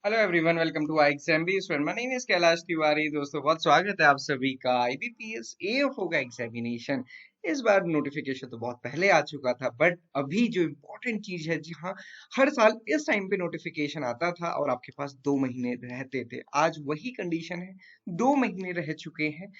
Hello everyone, welcome to exam B student. My name is Kailash Tiwari. दोस्तों, बहुत स्वागत है आप सभी का। आईबीपीएस एएफओ का एग्जामिनेशन इस बार नोटिफिकेशन तो बहुत पहले आ चुका था, बट अभी जो इम्पोर्टेंट चीज है, जी हाँ, हर साल इस टाइम पे नोटिफिकेशन आता था और आपके पास 2 महीने रहते थे। आज वही कंडीशन है, 2 महीने रह चुके हैं।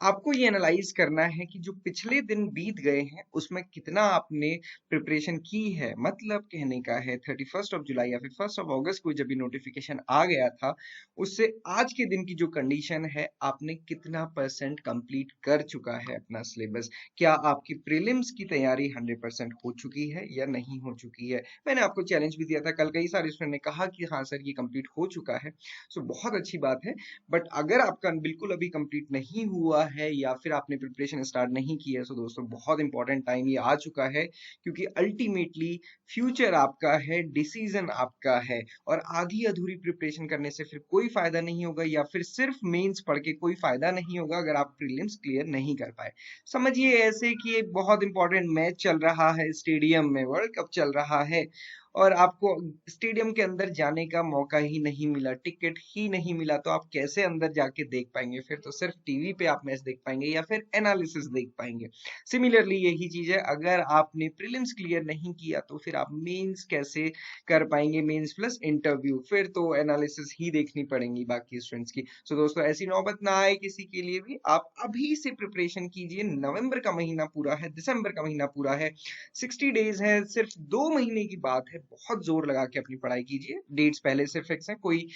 आपको ये एनालाइज करना है कि जो पिछले दिन बीत गए हैं उसमें कितना आपने प्रिपरेशन की है। मतलब कहने का है 31 जुलाई या फिर 1 अगस्त को जब ये नोटिफिकेशन आ गया था, उससे आज के दिन की जो कंडीशन है, आपने कितना परसेंट कंप्लीट कर चुका है अपना सिलेबस। क्या आपकी प्रीलिम्स की तैयारी 100% हो चुकी है या नहीं हो चुकी है। मैंने आपको चैलेंज भी दिया था कल, कई सारे स्टूडेंट ने कहा कि हाँ सर ये कंप्लीट हो चुका है। सो बहुत अच्छी बात है। बट अगर आपका बिल्कुल अभी कंप्लीट नहीं हुआ है या फिर आपने प्रिपरेशन स्टार्ट नहीं की है, तो दोस्तों बहुत इंपॉर्टेंट टाइम ये आ चुका है, क्योंकि अल्टीमेटली फ्यूचर आपका है, डिसीजन आपका है। और आधी अधूरी प्रिपरेशन करने से फिर कोई फायदा नहीं होगा, या फिर सिर्फ मेंस पढ़ के कोई फायदा नहीं होगा अगर आप प्रीलिम्स क्लियर नहीं कर पाए। समझिए ऐसे कि एक बहुत इंपॉर्टेंट मैच चल रहा है, स्टेडियम में वर्ल्ड कप चल रहा है, और आपको स्टेडियम के अंदर जाने का मौका ही नहीं मिला, टिकट ही नहीं मिला, तो आप कैसे अंदर जाके देख पाएंगे। फिर तो सिर्फ टीवी पे आप मैच देख पाएंगे या फिर एनालिसिस देख पाएंगे। सिमिलरली यही चीज है, अगर आपने प्रीलिम्स क्लियर नहीं किया तो फिर आप मेंस कैसे कर पाएंगे। मेंस प्लस इंटरव्यू, फिर तो एनालिसिस ही देखनी पड़ेंगी बाकी स्टूडेंट्स की। सो दोस्तों, ऐसी नौबत ना आए किसी के लिए भी, आप अभी से प्रिपरेशन कीजिए। नवंबर का महीना पूरा है, दिसंबर का महीना पूरा है, 60 डेज है, सिर्फ 2 महीने की बात है। बहुत जोर लगा के अपनी पढ़ाई कीजिए। डेट्स पहले से फिक्स है, कोई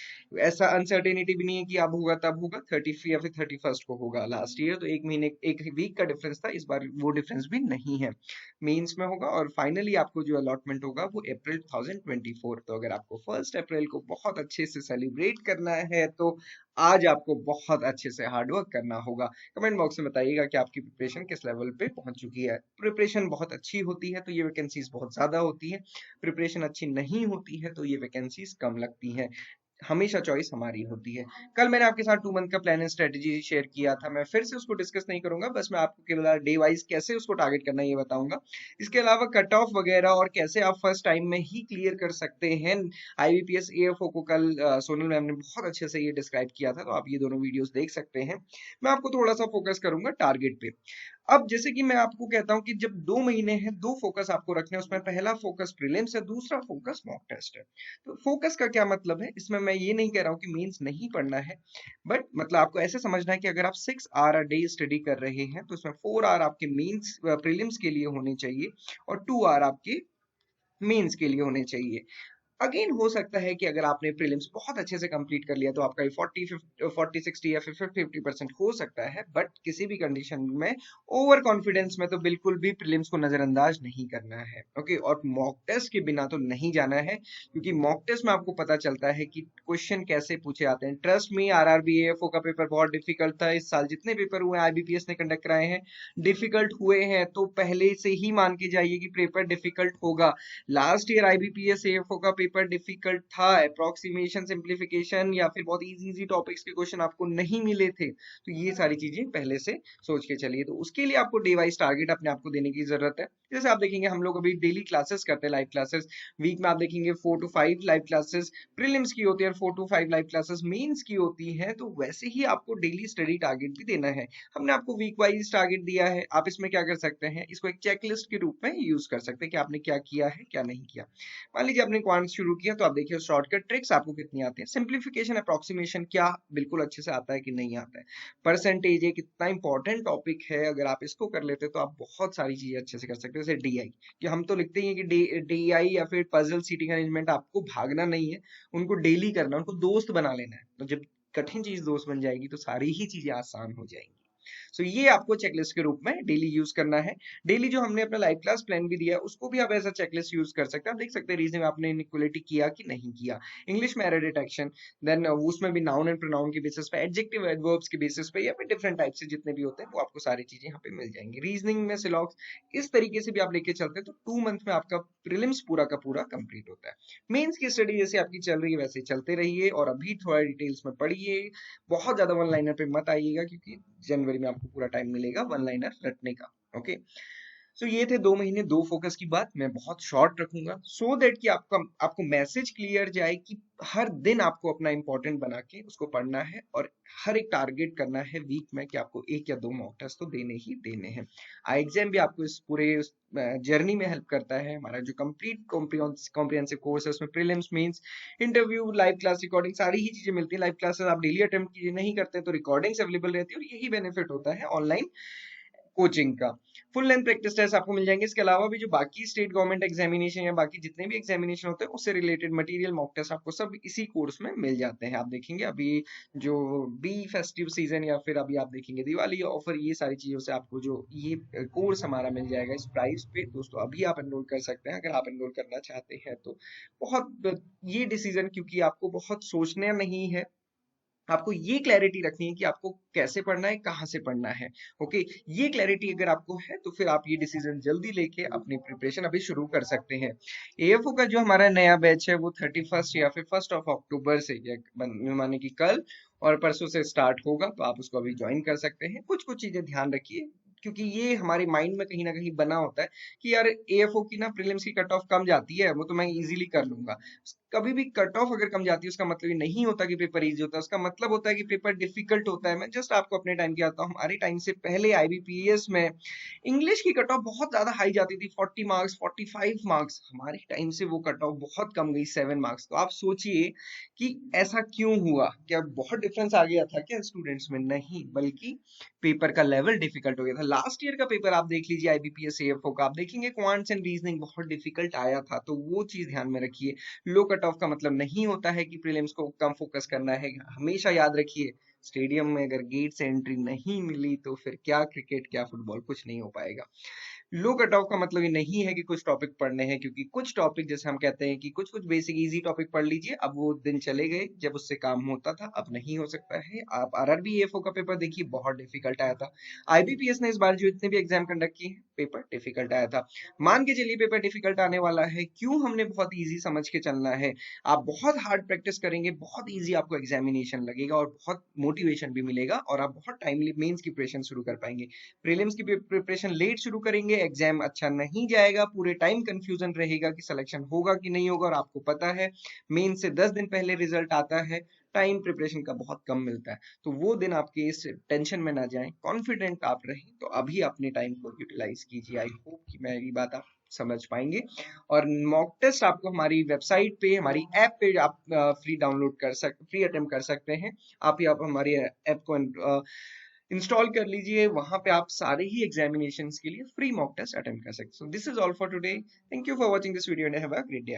ऐसा अनसर्टेनिटी भी नहीं है कि अब होगा तब होगा। 30 या फिर 31 को होगा। लास्ट ईयर तो एक महीने एक वीक का डिफरेंस था, इस बार वो डिफरेंस भी नहीं है। मेंस में होगा और फाइनली आपको जो अलॉटमेंट होगा वो अप्रैल 2024। तो अगर आपको 1 अप्रैल को बहुत अच्छे से सेलिब्रेट करना है, तो आज आपको बहुत अच्छे से हार्डवर्क करना होगा। कमेंट बॉक्स में बताइएगा कि आपकी प्रिपरेशन किस लेवल पे पहुंच चुकी है। प्रिपरेशन बहुत अच्छी होती है तो ये वैकेंसीज बहुत ज्यादा होती है, प्रिपरेशन अच्छी नहीं होती है तो ये वैकेंसीज कम लगती हैं। हमेशा चॉइस हमारी होती है। कल मैंने आपके साथ 2 मंथ का प्लान एंड स्ट्रेटेजी शेयर किया था, मैं फिर से उसको डिस्कस नहीं करूंगा, बस मैं आपको केवल डे वाइज कैसे उसको टारगेट करना है ये बताऊंगा। इसके अलावा कट ऑफ वगैरह और कैसे आप फर्स्ट टाइम में ही क्लियर कर सकते हैं आईबीपीएस एएफओ को, कल सोनल मैम ने बहुत अच्छे से ये डिस्क्राइब किया था, तो आप ये दोनों वीडियोस देख सकते हैं। मैं आपको थोड़ा सा फोकस करूंगा टारगेट पे। अब जैसे कि मैं आपको कहता हूं कि जब 2 महीने हैं, दो फोकस आपको रखने हैं। उसमें पहला फोकस प्रीलिम्स है, दूसरा फोकस मॉक टेस्ट है। तो फोकस का क्या मतलब है, इसमें मैं ये नहीं कह रहा हूँ कि मेंस नहीं पढ़ना है, बट मतलब आपको ऐसे समझना है कि अगर आप 6 आवर अ डे स्टडी कर रहे हैं तो इसमें 4 आवर आपके मेंस प्रीलिम्स के लिए होने चाहिए और 2 आवर आपके मेंस के लिए होने चाहिए। अगेन हो सकता है कि अगर आपने प्रीलिम्स बहुत अच्छे से कंप्लीट कर लिया तो आपका 40 60 या फिर 50% हो सकता है, बट किसी भी कंडीशन में ओवर कॉन्फिडेंस में तो बिल्कुल भी प्रीलिम्स को नजरअंदाज नहीं करना है। ओके, और मॉक टेस्ट के बिना तो नहीं जाना है, क्योंकि मॉक टेस्ट में आपको पता चलता है कि क्वेश्चन कैसे पूछे आते हैं। ट्रस्ट मी, आरआरबी एएफओ का पेपर बहुत डिफिकल्ट था। इस साल जितने पेपर हुए आईबीपीएस ने कंडक्ट कराए हैं, डिफिकल्ट हुए हैं, तो पहले से ही मान के जाइए कि पेपर डिफिकल्ट होगा। लास्ट ईयर आईबीपीएस एएफओ का पेपर डिफिकल्ट था, अप्रोक्सीमेशन, सिंप्लीफिकेशन या फिर बहुत इजी इजी टॉपिक्स के क्वेश्चन आपको नहीं मिले थे। तो ये सारी चीजें पहले से सोच के चलिए। तो उसके लिए आपको डे वाइज टारगेट अपने आप को देने की जरूरत है। जैसे आप देखेंगे हम लोग अभी डेली क्लासेस करते हैं, लाइव क्लासेस। वीक में आप देखेंगे 4 to 5 लाइव क्लासेस प्रीलिम्स की होती है और 4 to 5 लाइव क्लासेस मेंस की होती है। तो वैसे ही आपको डेली स्टडी टारगेट भी देना है। हमने आपको वीक वाइज टारगेट दिया है। आप इसमें क्या कर सकते हैं, इसको एक चेकलिस्ट के रूप में यूज कर सकते हैं कि आपने क्या किया है क्या नहीं किया। मान लीजिए आपने क्वांट शुरू किया, तो आप देखिए शॉर्टकट ट्रिक्स आपको कितनी आती है। सिंप्लीफिकेशन, अप्रोक्सीमेशन क्या बिल्कुल अच्छे से आता है कि नहीं आता है। परसेंटेज एक कितना इंपॉर्टेंट टॉपिक है, अगर आप इसको कर लेते तो आप बहुत सारी चीजें अच्छे से कर सकते हैं। जैसे डीआई, कि हम तो लिखते ही हैं कि डीआई या फिर पजल सीटिंग अरेंजमेंट, आपको भागना नहीं है, उनको डेली करना, उनको दोस्त बना लेना है। तो जब कठिन चीज दोस्त बन जाएगी तो सारी ही चीजें आसान हो जाएंगी। सो ये आपको चेकलिस्ट के रूप में डेली यूज करना है। डेली जो हमने अपना लाइव क्लास प्लान भी दिया है, उसको भी आप एज अ चेकलिस्ट यूज कर सकते हैं। आप देख सकते हैं रीजनिंग में आपने इनइक्वालिटी किया कि नहीं किया, इंग्लिश में एरर डिटेक्शन, देन उसमें भी नाउन एंड प्रोनाउन के बेसिस पे, एडजेक्टिव एडवर्ब्स के बेसिस पे, या फिर डिफरेंट टाइप से जितने भी होते हैं वो आपको सारी चीजें यहाँ पे मिल जाएंगी। रीजनिंग में सिलॉक्स, इस तरीके से भी आप लेके चलते हैं तो 2 मंथ में आपका प्रीलिम्स पूरा का पूरा कंप्लीट होता है। मेंस की स्टडी जैसे आपकी चल रही है वैसे चलते रहिए, और अभी थोड़ा डिटेल्स में पढ़िए। बहुत ज्यादा वन लाइनर पे मत आइएगा, क्योंकि जनवरी में आपको पूरा टाइम मिलेगा वन लाइनर रटने का। ओके, सो ये थे 2 महीने 2 फोकस की बात। मैं बहुत शॉर्ट रखूंगा सो दैट कि आपको मैसेज क्लियर जाए कि हर दिन आपको अपना इंपॉर्टेंट बना के उसको पढ़ना है और हर एक टारगेट करना है वीक में कि आपको 1 या 2 मॉक टेस्ट तो देने ही देने हैं। आई एग्जाम भी आपको इस पूरे जर्नी में हेल्प करता है। हमारा जो कंप्लीट कॉम्प्रिहेंसिव कोर्स है उसमें prelims, mains, interview, live class recording सारी ही चीजें मिलती है। लाइव क्लासेस आप डेली अटेम्प्ट कीजिए, नहीं करते तो रिकॉर्डिंग्स अवेलेबल रहती है और यही बेनिफिट होता है ऑनलाइन कोचिंग का। फुल लेंथ प्रैक्टिस टेस्ट आपको मिल जाएंगे। इसके अलावा भी जो बाकी स्टेट गवर्नमेंट एग्जामिनेशन या बाकी जितने भी एग्जामिनेशन होते हैं उससे रिलेटेड मटेरियल, मॉक टेस्ट आपको सब इसी कोर्स में मिल जाते हैं। आप देखेंगे अभी जो बी फेस्टिव सीजन या फिर अभी आप देखेंगे दिवाली ऑफर, ये सारी चीजों से आपको जो ये कोर्स हमारा मिल जाएगा इस प्राइस पे। दोस्तों अभी आप एनरोल कर सकते हैं अगर आप एनरोल करना चाहते हैं तो। बहुत ये डिसीजन क्योंकि आपको बहुत सोचना नहीं है, आपको ये क्लैरिटी रखनी है कि आपको कैसे पढ़ना है, कहाँ से पढ़ना है। ओके, ये क्लैरिटी अगर आपको है तो फिर आप ये डिसीजन जल्दी लेके अपनी प्रिपरेशन अभी शुरू कर सकते हैं। एएफओ का जो हमारा नया बैच है वो 31 या फिर 1 अक्टूबर से माने कि कल और परसों से स्टार्ट होगा, तो आप उसको अभी ज्वाइन कर सकते हैं। कुछ कुछ चीजें ध्यान रखिए क्योंकि ये हमारे माइंड में कहीं ना कहीं बना होता है कि यार एएफओ की ना प्रीलिम्स की कट ऑफ कम जाती है, वो तो मैं इजीली कर लूंगा। कभी भी कट ऑफ अगर कम जाती है उसका मतलब ये नहीं होता कि पेपर इजी होता है, उसका मतलब होता है कि पेपर डिफिकल्ट होता है। मैं जस्ट आपको अपने टाइम की आता हूँ। हमारे टाइम से पहले आईबीपीएस में इंग्लिश की कट ऑफ बहुत ज्यादा हाई जाती थी, 40 मार्क्स, 45 मार्क्स। हमारे टाइम से वो कट ऑफ बहुत कम गई, 7 मार्क्स। तो आप सोचिए कि ऐसा क्यों हुआ, क्या बहुत डिफरेंस आ गया था क्या स्टूडेंट्स में? नहीं, बल्कि पेपर का लेवल डिफिकल्ट हो गया था। लास्ट ईयर का पेपर आप देख लीजिए आईबीपीएस एएफओ का, आप देखेंगे क्वांट्स एंड रीजनिंग बहुत डिफिकल्ट आया था। तो वो चीज ध्यान में रखिए। लो कट ऑफ का मतलब नहीं होता है कि प्रीलिम्स को कम फोकस करना है। हमेशा याद रखिए, स्टेडियम में अगर गेट से एंट्री नहीं मिली तो फिर क्या क्रिकेट, क्या फुटबॉल, कुछ नहीं हो पाएगा। लो कट ऑफ का मतलब ये नहीं है कि कुछ टॉपिक पढ़ने हैं, क्योंकि कुछ टॉपिक जैसे हम कहते हैं कि कुछ कुछ बेसिक इजी टॉपिक पढ़ लीजिए, अब वो दिन चले गए जब उससे काम होता था, अब नहीं हो सकता है। आप आरआरबी एएफओ का पेपर देखिए, बहुत डिफिकल्ट आया था। आईबीपीएस ने इस बार जो इतने भी एग्जाम कंडक्ट किए हैं, पेपर डिफिकल्ट आया था। मान के चलिए पेपर डिफिकल्ट आने वाला है, क्यों? हमने बहुत इजी समझ के चलना है। आप बहुत हार्ड प्रैक्टिस करेंगे, बहुत इजी आपको एग्जामिनेशन लगेगा और बहुत मोटिवेशन भी मिलेगा और आप बहुत टाइमली मेंस की प्रिपरेशन शुरू कर पाएंगे। प्रीलिम्स की प्रिपरेशन लेट शुरू करेंगे, एग्जाम अच्छा नहीं जाएगा, पूरे टाइम कंफ्यूजन रहेगा कि सिलेक्शन होगा कि नहीं होगा। और आपको पता है मेन से 10 दिन पहले रिजल्ट आता है, टाइम प्रिपरेशन का बहुत कम मिलता है। तो वो दिन आपके इस टेंशन में ना जाएं, कॉन्फिडेंट आप रहें। तो अभी अपने टाइम को यूटिलाइज कीजिए। आई होप कि मेरी बात आप समझ पाएंगे। और मॉक टेस्ट आपको हमारी वेबसाइट पे, हमारी ऐप पे आप फ्री डाउनलोड कर सकते, फ्री अटेम्प्ट कर सकते हैं। आप हमारी ऐप को इंस्टॉल कर लीजिए, वहां पे आप सारे ही एग्जामिनेशंस के लिए फ्री मॉक टेस्ट अटेम्प्ट कर सकते हैं। So this is all for today. Thank you for watching this video and have a great day.